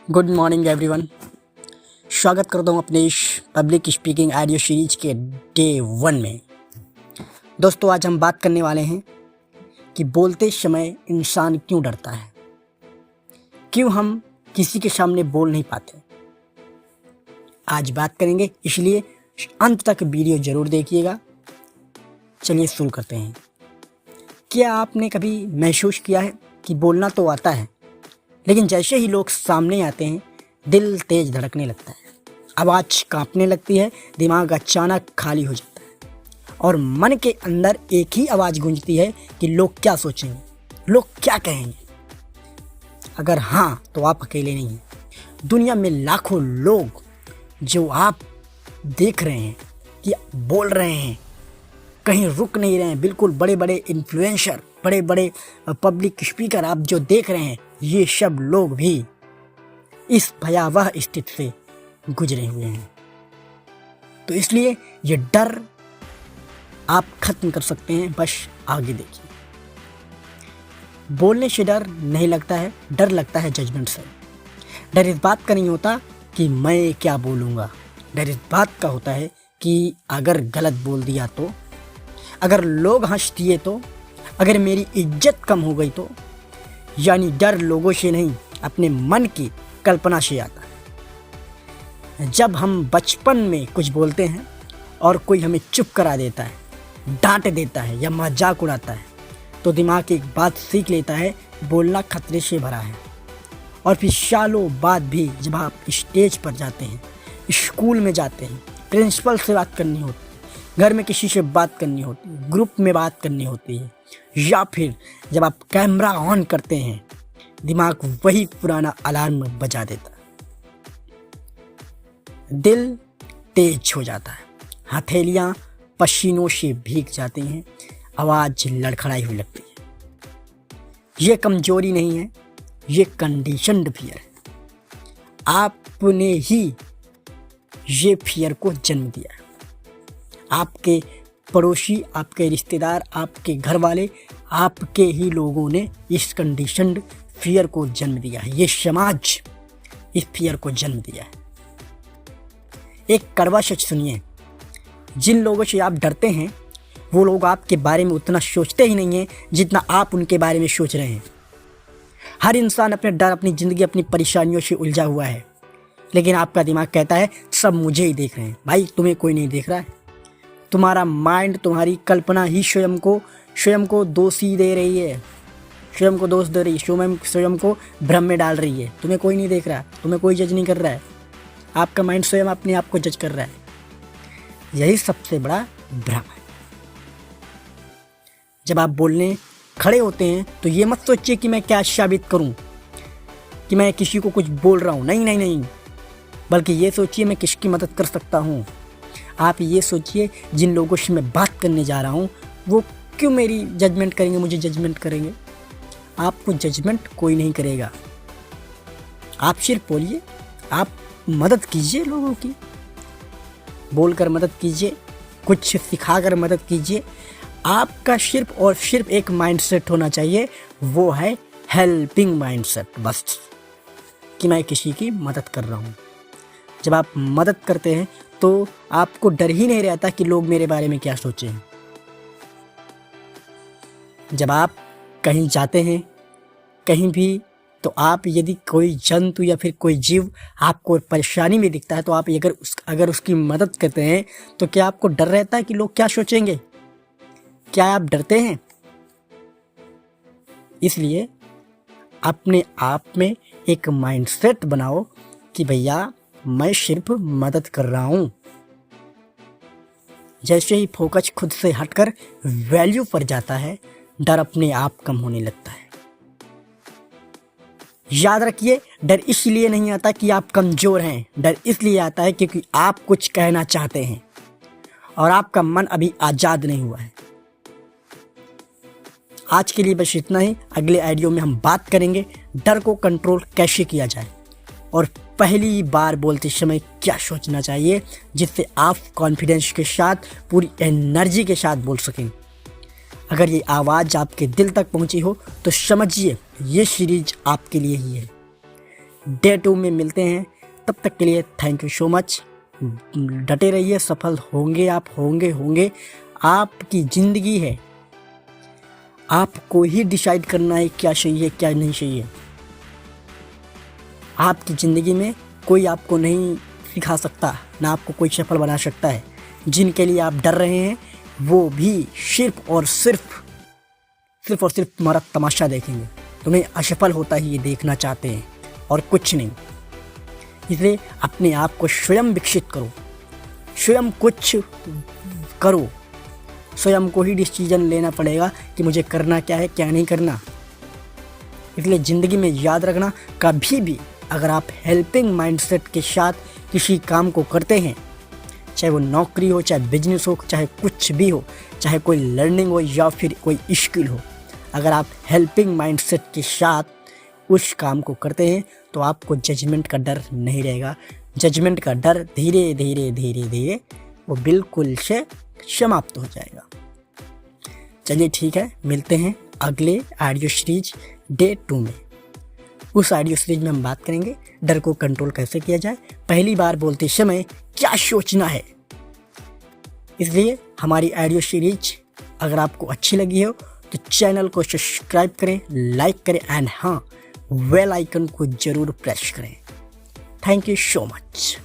Good morning everyone. स्वागत करता हूँ अपने इस पब्लिक स्पीकिंग ऑडियो सीरीज के डे 1 में। दोस्तों, आज हम बात करने वाले हैं कि बोलते समय इंसान क्यों डरता है, क्यों हम किसी के सामने बोल नहीं पाते। आज बात करेंगे, इसलिए अंत तक वीडियो ज़रूर देखिएगा। चलिए शुरू करते हैं। क्या आपने कभी महसूस किया है कि बोलना तो आता है, लेकिन जैसे ही लोग सामने आते हैं दिल तेज धड़कने लगता है, आवाज़ कांपने लगती है, दिमाग अचानक खाली हो जाता है और मन के अंदर एक ही आवाज़ गूंजती है कि लोग क्या सोचेंगे, लोग क्या कहेंगे। अगर हाँ, तो आप अकेले नहीं हैं। दुनिया में लाखों लोग जो आप देख रहे हैं कि बोल रहे हैं, कहीं रुक नहीं रहे हैं, बिल्कुल बड़े बड़े इन्फ्लुएंसर, बड़े बड़े पब्लिक स्पीकर आप जो देख रहे हैं, ये सब लोग भी इस भयावह स्थिति से गुजरे हुए हैं। तो इसलिए ये डर आप खत्म कर सकते हैं, बस आगे देखिए। बोलने से डर नहीं लगता है, डर लगता है जजमेंट से। डर इस बात का नहीं होता कि मैं क्या बोलूँगा, डर इस बात का होता है कि अगर गलत बोल दिया तो, अगर लोग हंस दिए तो, अगर मेरी इज्जत कम हो गई तो। यानी डर लोगों से नहीं, अपने मन की कल्पना से आता है। जब हम बचपन में कुछ बोलते हैं और कोई हमें चुप करा देता है, डांट देता है या मजाक उड़ाता है, तो दिमाग एक बात सीख लेता है, बोलना खतरे से भरा है। और फिर सालों बाद भी जब आप स्टेज पर जाते हैं, स्कूल में जाते हैं, प्रिंसिपल से बात करनी होती है, घर में किसी से बात करनी होती है, ग्रुप में बात करनी होती है, या फिर जब आप कैमरा ऑन करते हैं, दिमाग वही पुराना अलार्म बजा देता है। दिल तेज हो जाता है, हथेलियां पसीनों से भीग जाती हैं, आवाज़ लड़खड़ाई हुई लगती है। ये कमजोरी नहीं है, ये कंडीशन्ड फियर है। आपने ही ये फियर को जन्म दिया है। आपके पड़ोसी, आपके रिश्तेदार, आपके घर वाले, आपके ही लोगों ने इस कंडीशन्ड फियर को जन्म दिया है। ये समाज इस फियर को जन्म दिया है। एक कड़वा सच सुनिए, जिन लोगों से आप डरते हैं वो लोग आपके बारे में उतना सोचते ही नहीं हैं जितना आप उनके बारे में सोच रहे हैं। हर इंसान अपने डर, अपनी ज़िंदगी, अपनी परेशानियों से उलझा हुआ है, लेकिन आपका दिमाग कहता है सब मुझे ही देख रहे हैं। भाई, तुम्हें कोई नहीं देख रहा है। तुम्हारा माइंड, तुम्हारी कल्पना ही स्वयं को दोषी दे रही है, स्वयं को दोष दे रही है, स्वयं को भ्रम में डाल रही है। तुम्हें कोई नहीं देख रहा, तुम्हें कोई जज नहीं कर रहा है। आपका माइंड स्वयं अपने आप को जज कर रहा है। यही सबसे बड़ा भ्रम है। जब आप बोलने खड़े होते हैं तो ये मत सोचिए कि मैं क्या साबित करूं, कि मैं किसी को कुछ बोल रहा हूं। नहीं नहीं नहीं, बल्कि ये सोचिए मैं किसकी मदद कर सकता हूं। आप ये सोचिए जिन लोगों से मैं बात करने जा रहा हूं वो क्यों मेरी जजमेंट करेंगे, मुझे जजमेंट करेंगे। आपको जजमेंट कोई नहीं करेगा। आप सिर्फ बोलिए, आप मदद कीजिए, लोगों की बोलकर मदद कीजिए, कुछ सिखाकर मदद कीजिए। आपका सिर्फ और सिर्फ एक माइंडसेट होना चाहिए, वो है हेल्पिंग माइंडसेट, बस, कि मैं किसी की मदद कर रहा हूँ। जब आप मदद करते हैं तो आपको डर ही नहीं रहता कि लोग मेरे बारे में क्या सोचें। जब आप कहीं जाते हैं, कहीं भी, तो आप यदि कोई जंतु या फिर कोई जीव आपको परेशानी में दिखता है तो आप अगर उसकी मदद करते हैं तो क्या आपको डर रहता है कि लोग क्या सोचेंगे? क्या आप डरते हैं? इसलिए अपने आप में एक माइंडसेट बनाओ कि भैया मैं सिर्फ मदद कर रहा हूँ। जैसे ही फोकस खुद से हटकर वैल्यू पर जाता है, डर अपने आप कम होने लगता है। याद रखिए, डर इसलिए नहीं आता कि आप कमज़ोर हैं, डर इसलिए आता है क्योंकि आप कुछ कहना चाहते हैं और आपका मन अभी आज़ाद नहीं हुआ है। आज के लिए बस इतना ही। अगले ऑडियो में हम बात करेंगे डर को कंट्रोल कैसे किया जाए और पहली बार बोलते समय क्या सोचना चाहिए, जिससे आप कॉन्फिडेंस के साथ, पूरी एनर्जी के साथ बोल सकें। अगर ये आवाज़ आपके दिल तक पहुंची हो तो समझिए ये सीरीज आपके लिए ही है। डे 2 में मिलते हैं। तब तक के लिए थैंक यू सो मच। डटे रहिए, सफल होंगे आप, होंगे। आपकी ज़िंदगी है, आपको ही डिसाइड करना है क्या सही है क्या नहीं सही है। आपकी ज़िंदगी में कोई आपको नहीं सिखा सकता, ना आपको कोई सफल बना सकता है। जिनके लिए आप डर रहे हैं वो भी सिर्फ और सिर्फ तुम्हारा तमाशा देखेंगे। तुम्हें असफल होता ही ये देखना चाहते हैं और कुछ नहीं। इसलिए अपने आप को स्वयं विकसित करो, स्वयं कुछ करो। स्वयं को ही डिसीजन लेना पड़ेगा कि मुझे करना क्या है क्या नहीं करना। इसलिए ज़िंदगी में याद रखना, कभी भी अगर आप हेल्पिंग माइंडसेट के साथ किसी काम को करते हैं, चाहे वो नौकरी हो, चाहे बिजनेस हो, चाहे कुछ भी हो, चाहे कोई लर्निंग हो या फिर कोई स्किल हो, अगर आप हेल्पिंग माइंडसेट के साथ उस काम को करते हैं तो आपको जजमेंट का डर नहीं रहेगा। जजमेंट का डर धीरे धीरे वो बिल्कुल से समाप्त हो जाएगा। चलिए ठीक है, मिलते हैं अगले ऑडियो सीरीज डे 2 में। उस ऑडियो सीरीज में हम बात करेंगे डर को कंट्रोल कैसे किया जाए, पहली बार बोलते समय क्या सोचना है। इसलिए हमारी ऑडियो सीरीज अगर आपको अच्छी लगी हो तो चैनल को सब्सक्राइब करें, लाइक करें एंड हाँ, बेल आइकन को ज़रूर प्रेस करें। Thank you so much.